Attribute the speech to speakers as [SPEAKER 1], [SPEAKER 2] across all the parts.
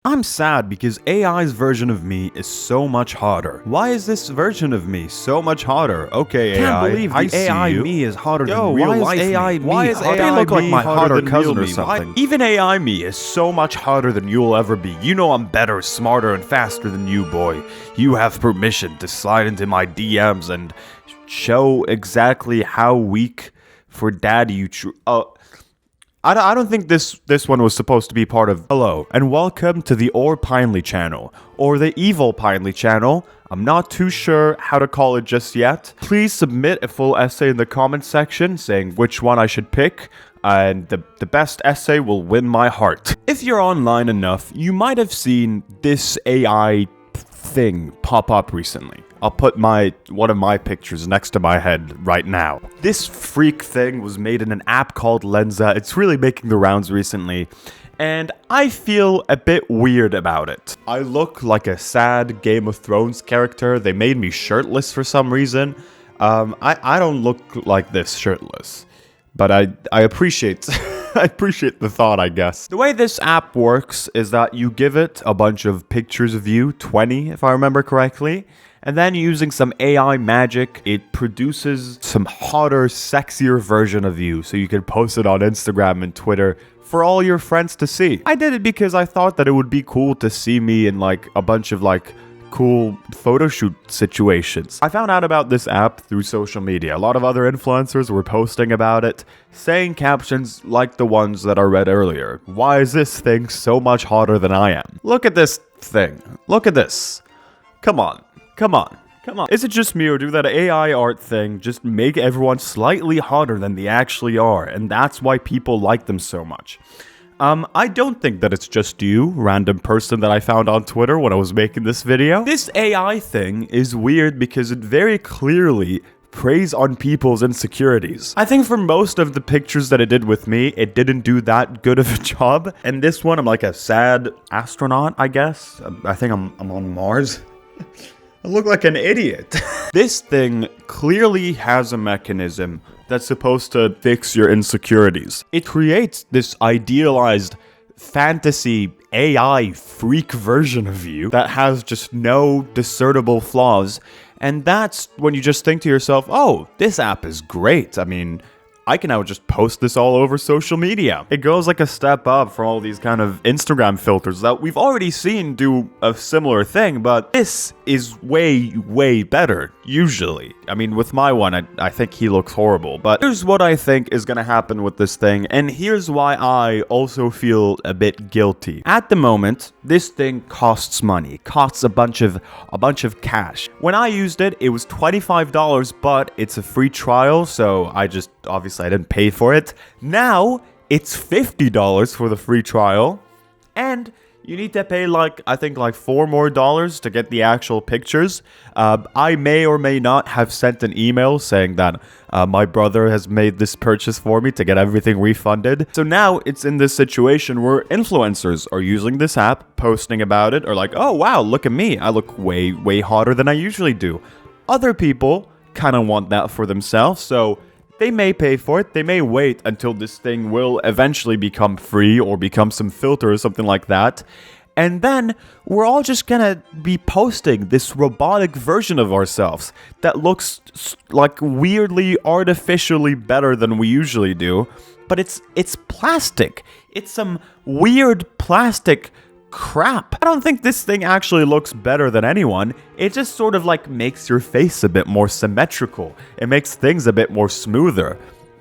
[SPEAKER 1] I'm sad because AI's version of me is so much hotter. Why is this version of me so much hotter? Okay,
[SPEAKER 2] Can't
[SPEAKER 1] AI,
[SPEAKER 2] believe the
[SPEAKER 1] I see
[SPEAKER 2] AI
[SPEAKER 1] you.
[SPEAKER 2] me is hotter
[SPEAKER 1] Yo,
[SPEAKER 2] than real
[SPEAKER 1] why is
[SPEAKER 2] life
[SPEAKER 1] AI
[SPEAKER 2] me.
[SPEAKER 1] me
[SPEAKER 2] Why is
[SPEAKER 1] hotter?
[SPEAKER 2] AI
[SPEAKER 1] They look like
[SPEAKER 2] me
[SPEAKER 1] my
[SPEAKER 2] hotter
[SPEAKER 1] hotter
[SPEAKER 2] than
[SPEAKER 1] cousin
[SPEAKER 2] real
[SPEAKER 1] or
[SPEAKER 2] me?
[SPEAKER 1] something. Even AI me is so much hotter than you'll ever be. You know I'm better, smarter, and faster than you, boy. You have permission to slide into my DMs and show exactly how weak for daddy you I don't think this one was supposed to be part of. Hello, and welcome to the Or Pinely channel, or the Evil Pinely channel. I'm not too sure how to call it just yet. Please submit a full essay in the comments section saying which one I should pick, and the best essay will win my heart. If you're online enough, you might have seen this AI thing pop up recently. I'll put one of my pictures next to my head right now. This freak thing was made in an app called Lensa. It's really making the rounds recently, and I feel a bit weird about it. I look like a sad Game of Thrones character. They made me shirtless for some reason. I don't look like this shirtless, but I appreciate I appreciate the thought, I guess. The way this app works is that you give it a bunch of pictures of you, 20 if I remember correctly, and then using some AI magic, it produces some hotter, sexier version of you so you can post it on Instagram and Twitter for all your friends to see. I did it because I thought that it would be cool to see me in like a bunch of like cool photo shoot situations. I found out about this app through social media. A lot of other influencers were posting about it, saying captions like the ones that I read earlier. Why is this thing so much hotter than I am? Look at this thing. Look at this. Come on. Come on. Come on. Is it just me, or do that AI art thing just make everyone slightly hotter than they actually are, and that's why people like them so much? I don't think that it's just you, random person that I found on Twitter when I was making this video. This AI thing is weird because it very clearly preys on people's insecurities. I think for most of the pictures that it did with me, it didn't do that good of a job. And this one, I'm like a sad astronaut, I guess. I think I'm on Mars. I look like an idiot. This thing clearly has a mechanism that's supposed to fix your insecurities. It creates this idealized fantasy AI freak version of you that has just no discernible flaws. And that's when you just think to yourself, oh, this app is great. I mean, I can now just post this all over social media. It goes like a step up from all these kind of Instagram filters that we've already seen do a similar thing, but this is way, way better, usually. I mean, with my one, I think he looks horrible, but here's what I think is gonna happen with this thing, and here's why I also feel a bit guilty. At the moment, this thing costs money, costs a bunch of cash. When I used it, it was $25, but it's a free trial, so obviously I didn't pay for it. Now, it's $50 for the free trial, and you need to pay I think $4 more to get the actual pictures. I may or may not have sent an email saying that my brother has made this purchase for me to get everything refunded. So now it's in this situation where influencers are using this app, posting about it, or like, oh wow, look at me, I look way, way hotter than I usually do. Other people kind of want that for themselves, so they may pay for it. They may wait until this thing will eventually become free or become some filter or something like that. And then we're all just gonna be posting this robotic version of ourselves that looks like weirdly artificially better than we usually do. But it's plastic. It's some weird plastic crap. I don't think this thing actually looks better than anyone. It just sort of makes your face a bit more symmetrical. It makes things a bit more smoother.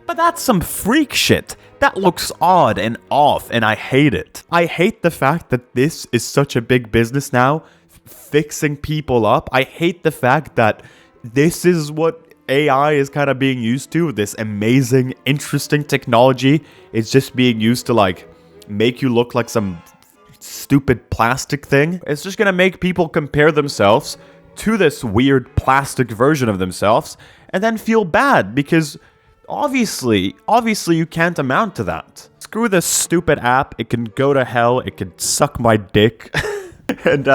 [SPEAKER 1] But that's some freak shit. That looks odd and off, and I hate it. I hate the fact that this is such a big business now, fixing people up. I hate the fact that this is what AI is kind of being used to. This amazing, interesting technology is just being used to make you look like some stupid plastic thing. It's just gonna make people compare themselves to this weird plastic version of themselves and then feel bad because obviously you can't amount to that. Screw this stupid app. It can go to hell. It can suck my dick. And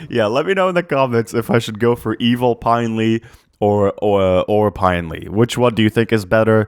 [SPEAKER 1] yeah, let me know in the comments if I should go for Evil Pinely or Pinely. Which one do you think is better?